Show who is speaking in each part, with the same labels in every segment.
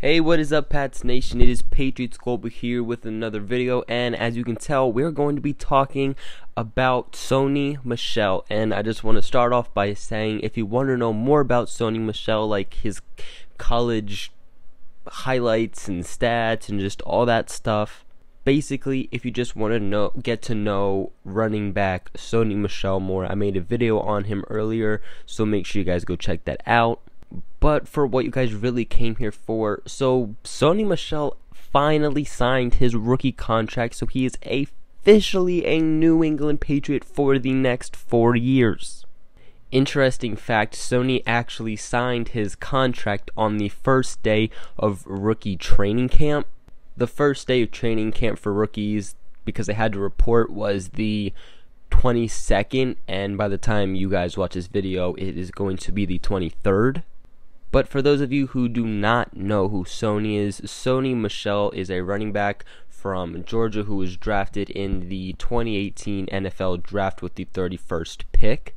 Speaker 1: Hey, what is up, Pats Nation? It is Patriots Global here with another video, and as you can tell, we're going to be talking about Sony Michel. And I just want to start off by saying, if you want to know more about Sony Michel, like his college highlights and stats and just all that stuff, basically, if you just want to get to know running back Sony Michel more, I made a video on him earlier, so make sure you guys go check that out. But for what you guys really came here for, so Sony Michel finally signed his rookie contract, so he is officially a New England Patriot for the next 4 years. Interesting fact, Sony actually signed his contract on the first day of rookie training camp. The first day of training camp for rookies, because they had to report, was the 22nd, and by the time you guys watch this video, it is going to be the 23rd. But for those of you who do not know who Sony is, Sony Michel is a running back from Georgia who was drafted in the 2018 NFL Draft with the 31st pick.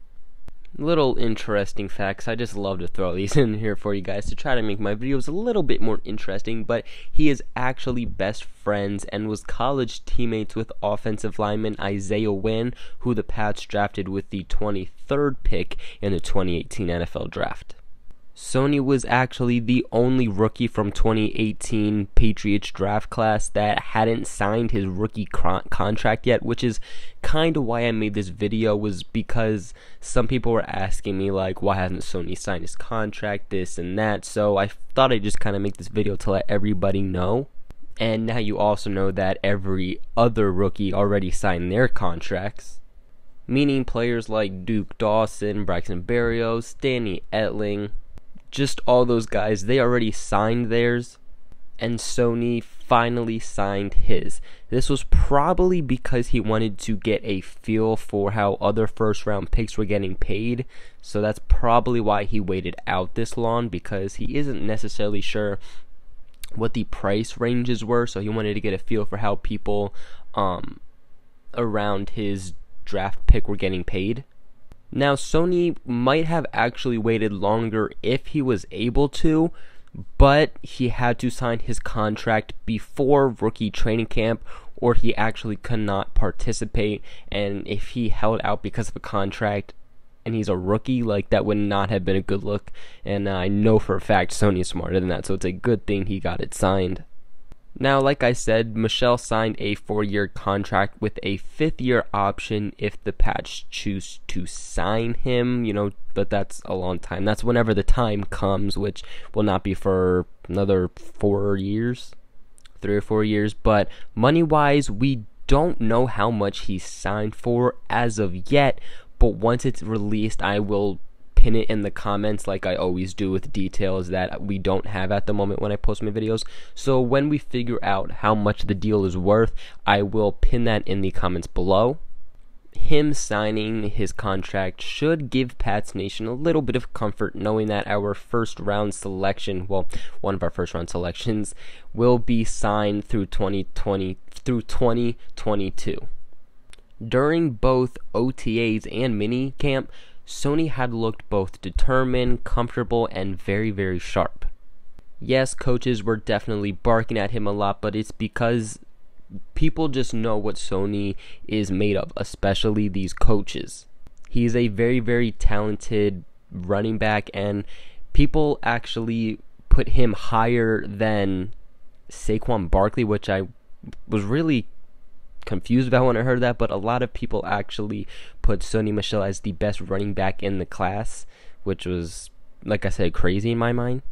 Speaker 1: Little interesting facts. I just love to throw these in here for you guys to try to make my videos a little bit more interesting, but he is actually best friends and was college teammates with offensive lineman Isaiah Wynn, who the Pats drafted with the 23rd pick in the 2018 NFL Draft. Sony was actually the only rookie from 2018 Patriots draft class that hadn't signed his rookie contract yet, which is kind of why I made this video, was because some people were asking me, like, why hasn't Sony signed his contract, this and that, so I thought I'd just kind of make this video to let everybody know. And now you also know that every other rookie already signed their contracts, meaning players like Duke Dawson, Braxton Berrios, Danny Etling, just all those guys, they already signed theirs, and Sony finally signed his. This was probably because he wanted to get a feel for how other first round picks were getting paid, so that's probably why he waited out this long, because he isn't necessarily sure what the price ranges were, so he wanted to get a feel for how people around his draft pick were getting paid. Now, Sony might have actually waited longer if he was able to, but he had to sign his contract before rookie training camp, or he actually could not participate. And if he held out because of a contract and he's a rookie, like, that would not have been a good look. And I know for a fact Sony is smarter than that, so it's a good thing he got it signed. Now, like I said, Michel signed a 4-year contract with a 5th-year option if the Pats choose to sign him, but that's a long time. That's whenever the time comes, which will not be for another 4 years, 3 or 4 years. But money-wise, we don't know how much he signed for as of yet, but once it's released, I will pin it in the comments like I always do with details that we don't have at the moment when I post my videos. So when we figure out how much the deal is worth, I will pin that in the comments below. Him signing his contract should give Pats Nation a little bit of comfort knowing that our first round selection, well, one of our first round selections, will be signed through 2022. During both OTAs and mini camp, Sony had looked both determined, comfortable, and very, very sharp. Yes, coaches were definitely barking at him a lot, but it's because people just know what Sony is made of, especially these coaches. He's a very, very talented running back, and people actually put him higher than Saquon Barkley, which I was really confused about when I heard that, but a lot of people actually put Sony Michel as the best running back in the class, which was, like I said, crazy in my mind.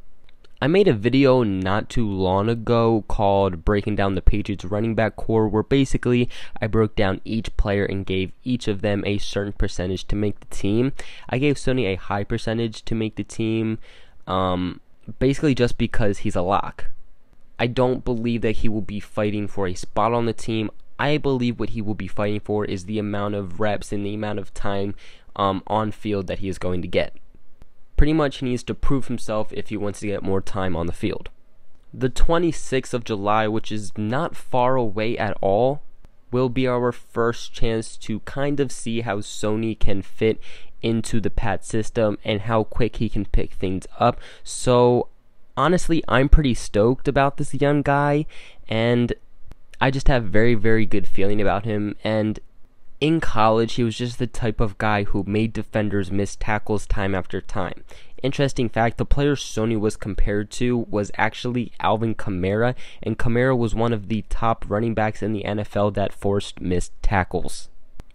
Speaker 1: I made a video not too long ago called Breaking Down the Patriots Running Back Core, where basically I broke down each player and gave each of them a certain percentage to make the team. I gave Sony a high percentage to make the team, basically just because he's a lock. I don't believe that he will be fighting for a spot on the team. I believe what he will be fighting for is the amount of reps and the amount of time on field that he is going to get. Pretty much he needs to prove himself if he wants to get more time on the field. The 26th of July, which is not far away at all, will be our first chance to kind of see how Sony can fit into the Pat system and how quick he can pick things up. So honestly, I'm pretty stoked about this young guy, and I just have very, very good feeling about him. And in college, he was just the type of guy who made defenders miss tackles time after time. Interesting fact, the player Sony was compared to was actually Alvin Kamara, and Kamara was one of the top running backs in the NFL that forced missed tackles.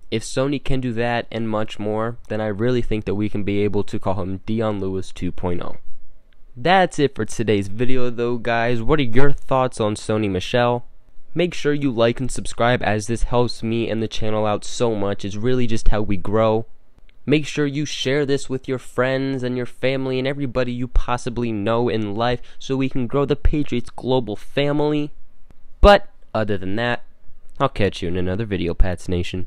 Speaker 1: If Sony can do that and much more, then I really think that we can be able to call him Dion Lewis 2.0. That's it for today's video though, guys. What are your thoughts on Sony Michel? Make sure you like and subscribe, as this helps me and the channel out so much. It's really just how we grow. Make sure you share this with your friends and your family and everybody you possibly know in life so we can grow the Patriots global family. But other than that, I'll catch you in another video, Pats Nation.